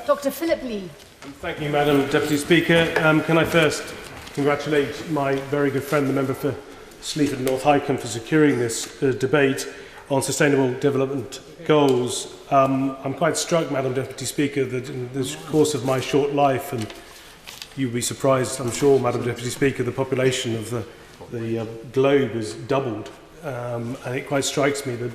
Dr. Phillip Lee. Thank you, Madam Deputy Speaker. Can I first congratulate my very good friend, the member for Sleaford North Highcombe, for securing this debate on sustainable development goals. I'm quite struck, Madam Deputy Speaker, that in the course of my short life, and you'll be surprised, I'm sure, Madam Deputy Speaker, the population of the globe has doubled. And it quite strikes me that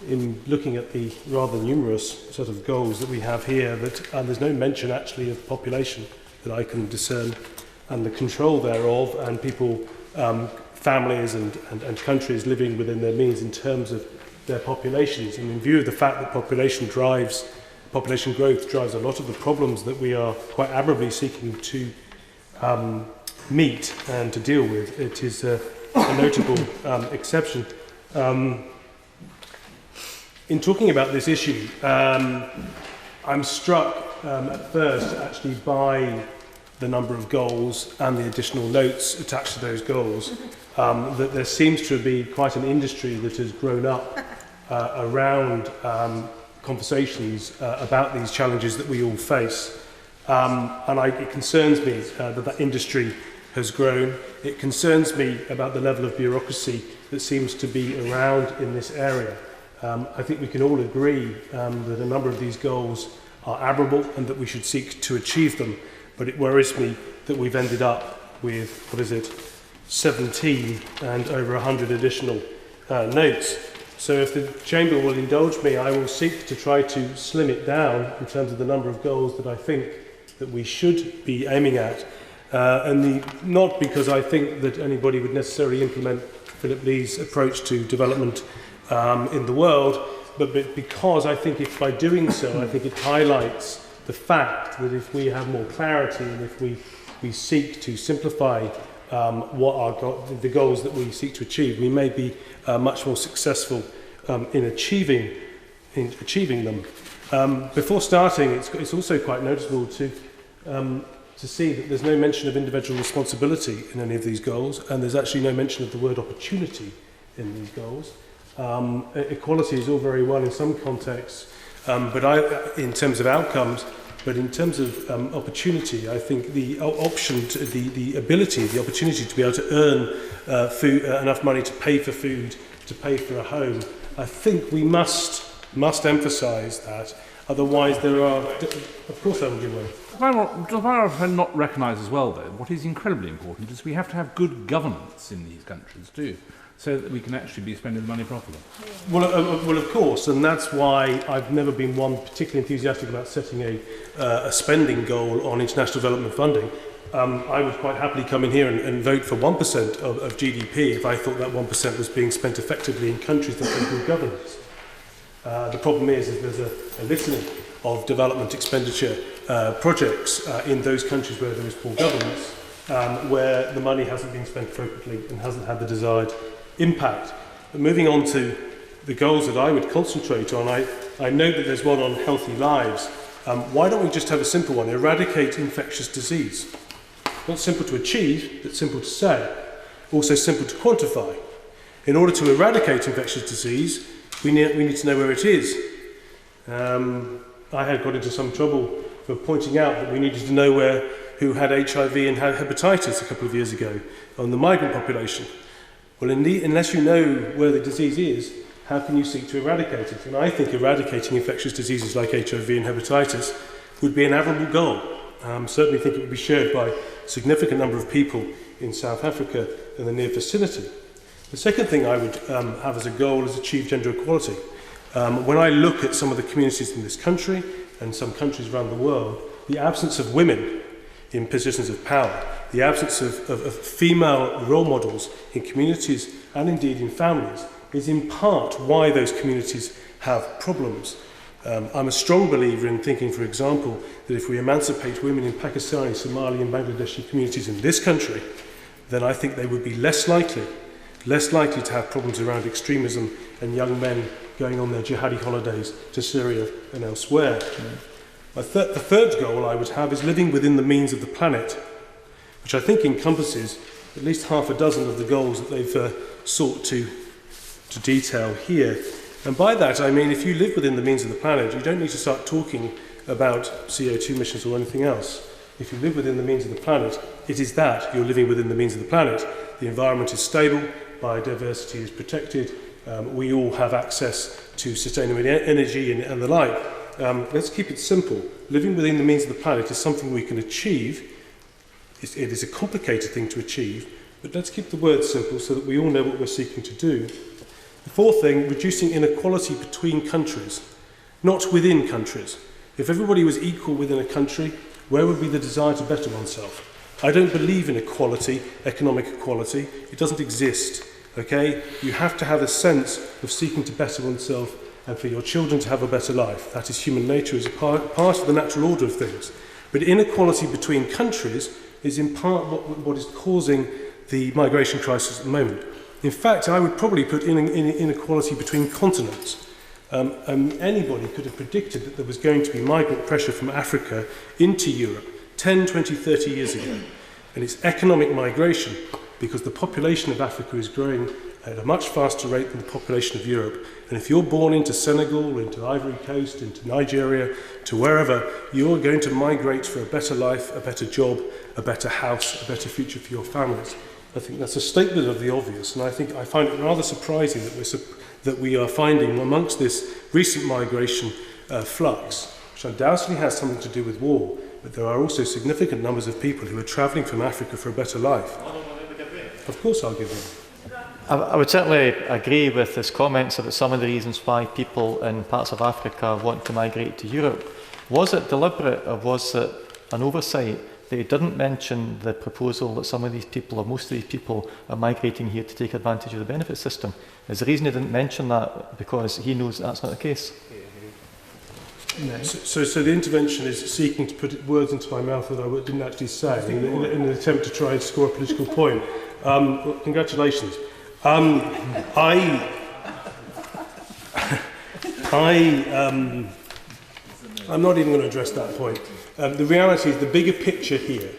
in looking at the rather numerous sort of goals that we have here, that there's no mention actually of population that I can discern, and the control thereof, and people, families and countries living within their means in terms of their populations. And in view of the fact that population growth drives a lot of the problems that we are quite admirably seeking to meet and to deal with, it is a notable exception. In talking about this issue, I'm struck at first actually by the number of goals and the additional notes attached to those goals, that there seems to be quite an industry that has grown up around conversations about these challenges that we all face. It concerns me that industry has grown. It concerns me about the level of bureaucracy that seems to be around in this area. I think we can all agree that a number of these goals are admirable and that we should seek to achieve them, but it worries me that we've ended up with, 17 and over 100 additional notes. So if the Chamber will indulge me, I will seek to try to slim it down in terms of the number of goals that I think that we should be aiming at. Not because I think that anybody would necessarily implement Phillip Lee's approach to development in the world, but because I think if by doing so, I think it highlights the fact that if we have more clarity and if we seek to simplify what the goals that we seek to achieve, we may be much more successful in achieving them. Before starting, it's also quite noticeable to see that there's no mention of individual responsibility in any of these goals, and there's actually no mention of the word opportunity in these goals. Equality is all very well in some contexts, in terms of outcomes, but in terms of opportunity, I think the opportunity to be able to earn enough money to pay for food, to pay for a home, I think we must emphasise that. Otherwise, there are. Of course, I will give way. Does I not recognise as well, though, what is incredibly important is we have to have good governance in these countries too, so that we can actually be spending the money properly. Well, of course, and that's why I've never been one particularly enthusiastic about setting a spending goal on international development funding. I would quite happily come in here and vote for 1% of GDP if I thought that 1% was being spent effectively in countries that have good governance. The problem is there's a litany of development expenditure projects in those countries where there is poor governance, where the money hasn't been spent appropriately and hasn't had the desired impact. But moving on to the goals that I would concentrate on, I know that there's one on healthy lives. Why don't we just have a simple one? Eradicate infectious disease. Not simple to achieve, but simple to say. Also simple to quantify. In order to eradicate infectious disease, we need to know where it is. I had got into some trouble for pointing out that we needed to know who had HIV and had hepatitis a couple of years ago on the migrant population. Well, unless you know where the disease is, how can you seek to eradicate it? And I think eradicating infectious diseases like HIV and hepatitis would be an admirable goal. Certainly think it would be shared by a significant number of people in South Africa and the near vicinity. The second thing I would have as a goal is achieve gender equality. When I look at some of the communities in this country and some countries around the world, the absence of women in positions of power, the absence of female role models in communities and indeed in families is in part why those communities have problems. I'm a strong believer in thinking, for example, that if we emancipate women in Pakistani, Somali and Bangladeshi communities in this country, then I think they would be less likely to have problems around extremism and young men going on their jihadi holidays to Syria and elsewhere. The third goal I would have is living within the means of the planet, which I think encompasses at least half a dozen of the goals that they've sought to detail here. And by that I mean if you live within the means of the planet, you don't need to start talking about CO2 emissions or anything else. If you live within the means of the planet, it is that you're living within the means of the planet. The environment is stable, biodiversity is protected, we all have access to sustainable energy and the like. Let's keep it simple. Living within the means of the planet is something we can achieve. It is a complicated thing to achieve, but let's keep the words simple so that we all know what we're seeking to do. The fourth thing, reducing inequality between countries, not within countries. If everybody was equal within a country, where would be the desire to better oneself? I don't believe in equality, economic equality. It doesn't exist, okay? You have to have a sense of seeking to better oneself and for your children to have a better life. That is human nature, is a part of the natural order of things. But inequality between countries is in part what is causing the migration crisis at the moment. In fact, I would probably put inequality between continents. Anybody could have predicted that there was going to be migrant pressure from Africa into Europe 10, 20, 30 years ago. And it's economic migration, because the population of Africa is growing at a much faster rate than the population of Europe. And if you're born into Senegal, into Ivory Coast, into Nigeria, to wherever, you're going to migrate for a better life, a better job, a better house, a better future for your families. I think that's a statement of the obvious, and I find it rather surprising that we are finding amongst this recent migration flux, which undoubtedly has something to do with war, but there are also significant numbers of people who are travelling from Africa for a better life. Of course I'll give in. I would certainly agree with his comments about some of the reasons why people in parts of Africa want to migrate to Europe. Was it deliberate, or was it an oversight that he didn't mention the proposal that some of these people, or most of these people, are migrating here to take advantage of the benefit system? Is the reason he didn't mention that because he knows that's not the case? No. So the intervention is seeking to put words into my mouth that I didn't actually say in an attempt to try and score a political point. Well, congratulations. I'm not even going to address that point. The reality is the bigger picture here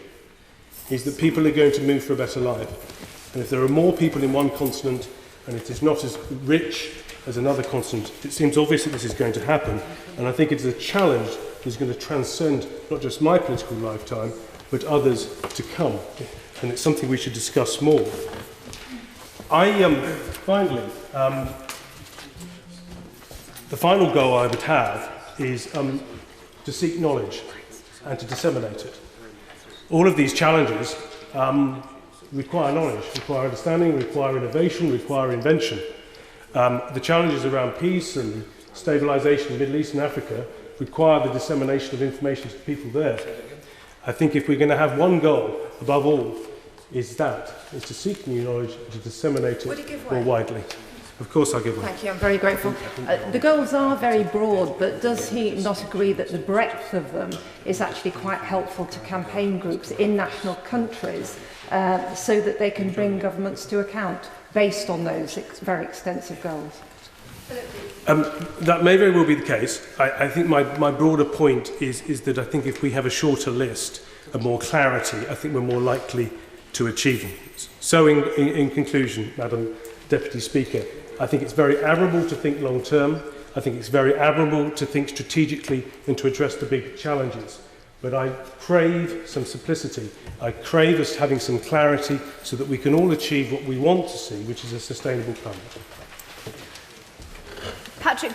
is that people are going to move for a better life. And if there are more people in one continent and it is not as rich as another continent, it seems obvious that this is going to happen. And I think it's a challenge that is going to transcend not just my political lifetime, but others to come. And it's something we should discuss more. Finally, the final goal I would have is to seek knowledge and to disseminate it. All of these challenges require knowledge, require understanding, require innovation, require invention. The challenges around peace and stabilisation in the Middle East and Africa require the dissemination of information to people there. I think if we're going to have one goal, above all, is to seek new knowledge and to disseminate it more widely. Of course I'll give way. Thank you, I'm very grateful. The goals are very broad, but does he not agree that the breadth of them is actually quite helpful to campaign groups in national countries so that they can bring governments to account based on those very extensive goals? That may very well be the case. I think my broader point is that I think if we have a shorter list and more clarity, I think we're more likely to achieve them. So in conclusion, Madam Deputy Speaker, I think it's very admirable to think long term. I think it's very admirable to think strategically and to address the big challenges. But I crave some simplicity. I crave us having some clarity so that we can all achieve what we want to see, which is a sustainable planet. Patrick